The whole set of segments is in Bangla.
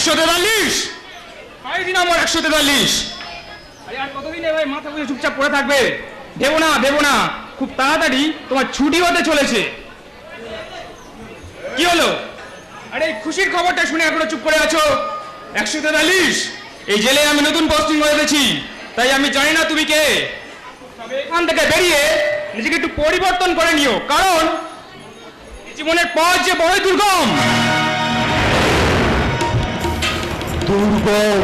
143 কয়দিন আমার 143 আরে আর কতদিন ভাই মাথা বুঝে চুপচাপ পড়ে থাকবে? দেবো না খুব তাড়াতাড়ি তোমার ছুটি হতে চলেছে। কি হলো? আরে এই খুশির খবরটা শুনে এখনো চুপ করে আছো? 143 এই জেলে আমি নতুন পোস্টিং হয়ে গেছি, তাই আমি জানি না তুমি কে। তবে এখান থেকে বেরিয়ে নিজেকে একটু পরিবর্তন করে নিও, কারণ জীবনের পথ যে বড়ই দুর্গম। দুর্গম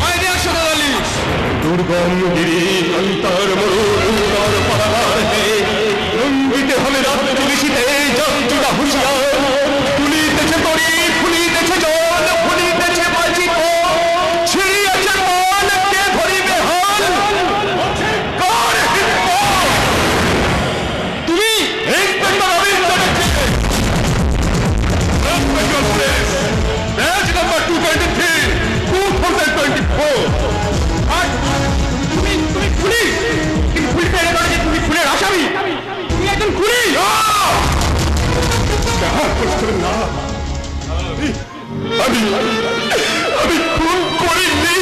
143 দুর্গম গিরি অন্তর মরুর পাহাড় হে রঙ্গিতে হবে রাত পুলিশিতে জঞ্জুলা হুঁশিয়ার তুলিতেছে তরি ফুলিতেছে জল ফুলিতেছে বাজি তো ছিড়িয়েছে মন কে ধরিবে হাল কার তুমি এই পেট্রোল রবীন্দ্র ব্যাচ নাম্বার 223 2024 আর তুমি খুনি, তুমি খুনি পেয়ে গেলে যে তুমি খুনের আসামি, তুমি একজন খুনি। আমি খুন করিনি,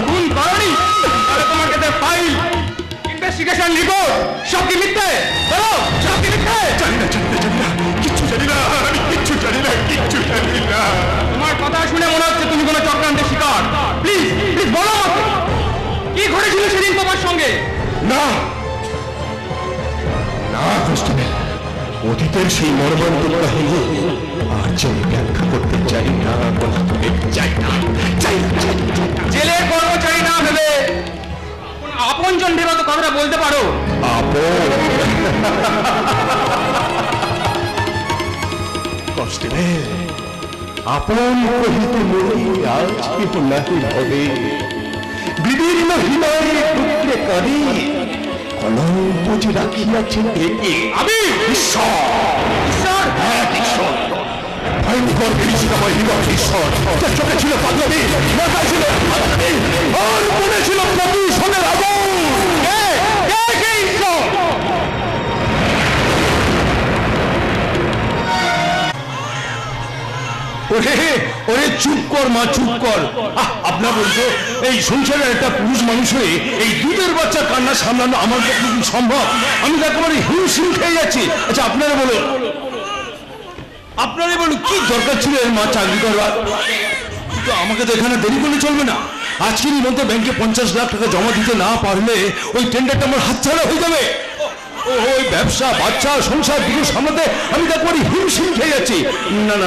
খুন করনি, তাহলে তোমার কাছে ফাইল ইনভেস্টিগেশন রিপোর্ট সব কি মিথ্যে? বলো সব কি মিথ্যে? জানি না কিচ্ছু জানি না, আমি কিচ্ছু জানি না। তোমার কথা শুনে মনে হচ্ছে তুমি কোনো চক্রান্তের শিকার। প্লিজ বলো আমাকে কি ঘটেছিল সেদিন তোমার সঙ্গে? না কনস্টেবল, অতীতের সেই মর্মান্তিক কাহিনী আর যে ব্যাখ্যা করতে চাই না, জেলের কর্মচারী না ভেবে আপনজন ভেবে তো কথাটা বলতে পারো। কনস্টেবল, আপন কহিতে মরি আজ কেহ নাহি ভবে, বিভিন্ন হৃদয়ে দুঃখে করি কলঙ্ক যে রাখিয়াছে ঢেকে। আমি ঈশ্বর ভয়ঙ্কর বিভীষিকাময় হৃদয় ঈশ্বর, যার চোখে ছিল পাগলামি, মাথায় ছিল ভাবনামি, আর মনে ছিল প্রদূষণের আগুন। কে ঈশ্বর? ওরে চুপ কর মা, চুপ কর। আপনার বলতো এই সংসারের একটা পুরুষ মানুষ হয়ে এই দুধের বাচ্চার কান্না সামলানো আমার পক্ষে কি সম্ভব? আমি তো একেবারে হিমশিম খেয়ে যাচ্ছি। আচ্ছা আপনারাই বলুন কি দরকার ছিল এর মা চাকরি করবার? কিন্তু আমাকে তো এখানে দেরি করলে চলবে না। আজকের মধ্যে ব্যাংকে 50 লাখ টাকা জমা দিতে না পারলে ওই টেন্ডারটা আমার হাতছাড়া হয়ে যাবে। ওই ব্যবসা বাচ্চা সংসার দুটো সামলাতে আমি তো একবারই হিমশিম খেয়ে যাচ্ছি।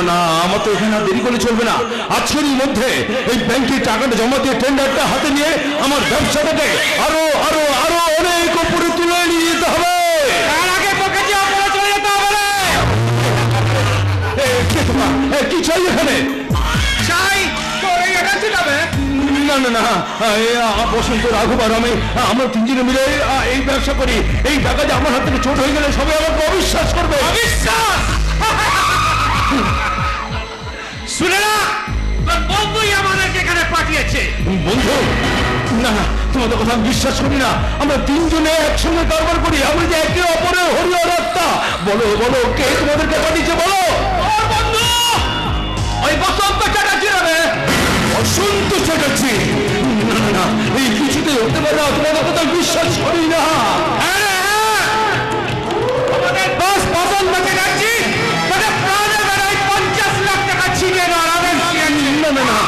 না আমার তো এখানে দেরি করলে চলবে না। আজকেরই মধ্যে ওই ব্যাংকে টাকাটা জমা দিয়ে টেন্ডারটা হাতে নিয়ে আমার ব্যবসাটাকে আরো অনেক উপরে তুলে নিয়ে যেতে হবে। কি চাই এখানে? না বসন্ত রাঘব আর আমি আমরা তিনজনে মিলে এই ব্যবসা করি। এই টাকা যে আমার হাত থেকে চোট হয়ে গেলে সবাই আমাকে অবিশ্বাস করবে। অবিশ্বাস শুনে না, তোর বন্ধুই আমাদেরকে এখানে পাঠিয়েছে। বন্ধু? না তোমাদের কথা আমি বিশ্বাস করি না। আমরা তিনজনে একসঙ্গে কারবার করি, আমরা যে একে অপরের হরিহর আত্মা। বলো কে তোমাদেরকে পাঠিয়েছে? বলো। বন্ধু ওই বসন্ত চ্যাটার্জি হবে। বসন্ত চ্যাটার্জি? না এই কিছুতে হতে পারে না, তোমাদের কথা বিশ্বাস করি না। আমাদের দোষ বসন্ত চ্যাটার্জি তাদের প্রাণে বেড়ায় 50 লাখ টাকা ছিনিয়ে নেওয়ার আদেশ দিয়েছে। না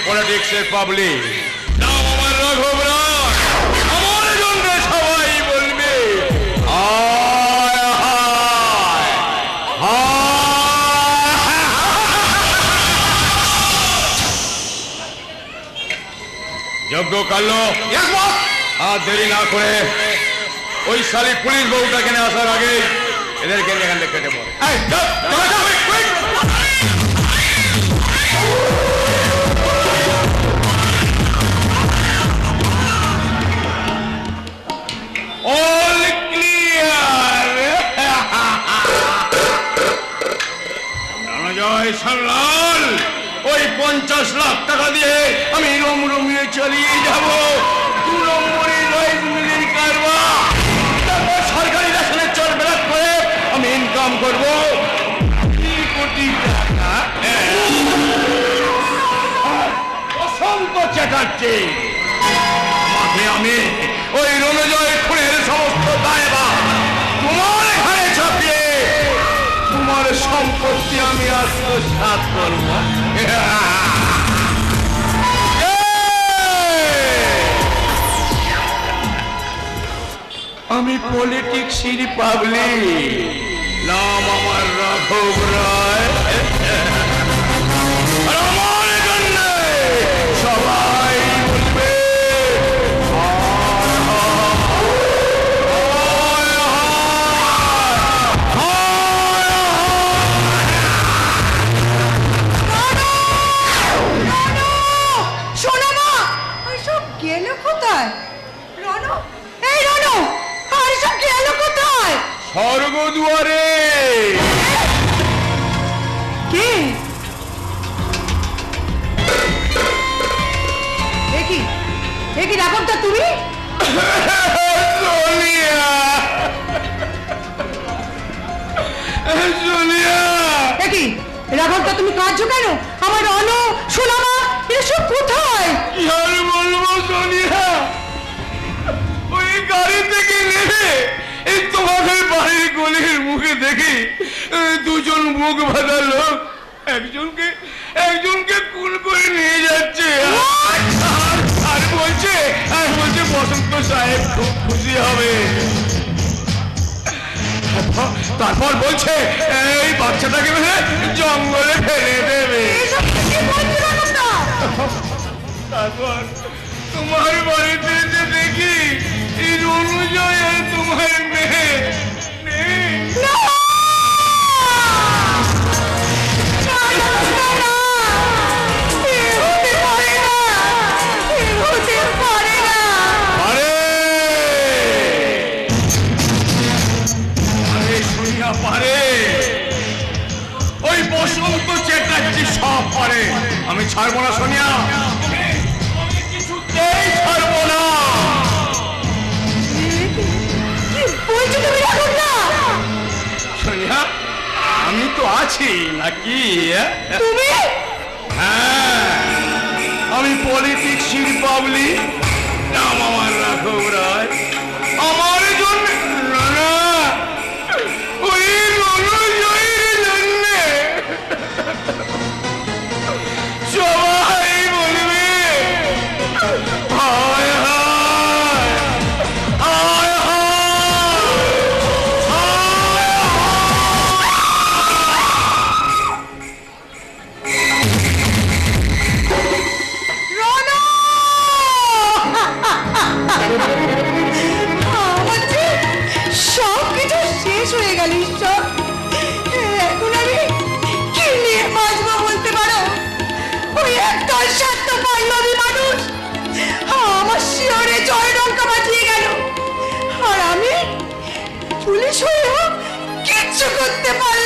পলিটিক্সের পাবলিক নাম আমার রাঘব রায়। আমার জন্য সবাই বলবে যজ্ঞ কালো আর দেরি না করে ওই শালী পুলিশ বউটা কেনে আসার আগে এদেরকে এখান থেকে কেটে পড়ে। এই, চল, চল, চল, quick, quick! All clear! জয় সাল্লাল, ওই 50 লাখ টাকা দিয়ে আমি রমরমিয়ে চালিয়ে যাব 2 নম্বরের রাইস মিলের কারবার। তারপর সরকারি রেশনের চল বেলাত করে আমি ইনকাম করব 2 কোটি টাকা। অসংখ্য চ্যাটার্জি, আমাকে আমি ওই রণজয় খুনের সমস্ত দায়ভার তোমার ঘাড়ে চাপিয়ে তোমার সম্পত্তি আমি আত্মসাৎ করব। আমি পলিটিক্সের পাবলিক, নাম আমার রাঘব রায়। আর আমার জন্য সবাই বলবে গেল কোথায়? রনু, এই রনু, আর সব গেল কোথায়? স্বর্গদুয়ারে। কে? দেখি দেখি রাঘবটা তুমি? সোনিয়া, সোনিয়া, দেখি রাঘবটা তুমি কাঁদছো কেন? আমার রনু, সোনামা, এসব কোথায়? কি আর বলবো সোনিয়া, ওই গাড়ি থেকে নেমে এই তোমাদের বাড়ির গলির মুখে দেখি দুজন মুখ বাঁধা লোক একজনকে কুল করে নিয়ে যাচ্ছে। আর বলছে বসন্ত সাহেব খুব খুশি হবে। তারপর বলছে এই বাচ্চাটাকে মেরে জঙ্গলে ফেলে দেবে। তারপর তোমার বাড়িতে এসে দেখি এই রণজয় আর তোমার মেয়ে নেই। পারে ওই বসন্ত চ্যাটার্জি সব পারে। আমি ছাড়বো না সোনিয়া, আমি কিছুতেই ছাড়বো না। সোনিয়া, আমি তো আছি নাকি? তুমি? হ্যাঁ, আমি পলিটিক্সের পাবলিক, নাম আমার রাঘব রায়। আমার জন্য না, ওই রণজয়ের জন্য সবাই বলবে হায় হায় হায় সব কিছু শেষ হয়ে গেল। ঈশ্বর, এখন আমি কি নিয়ে বাঁচবো বলতে পারো? ওই একটা স্বার্থ পল্লবী মানুষ আমার শিয়রে জয় ডঙ্কা বাজিয়ে গেল, আর আমি পুলিশ হয়েও কিচ্ছু করতে পারলাম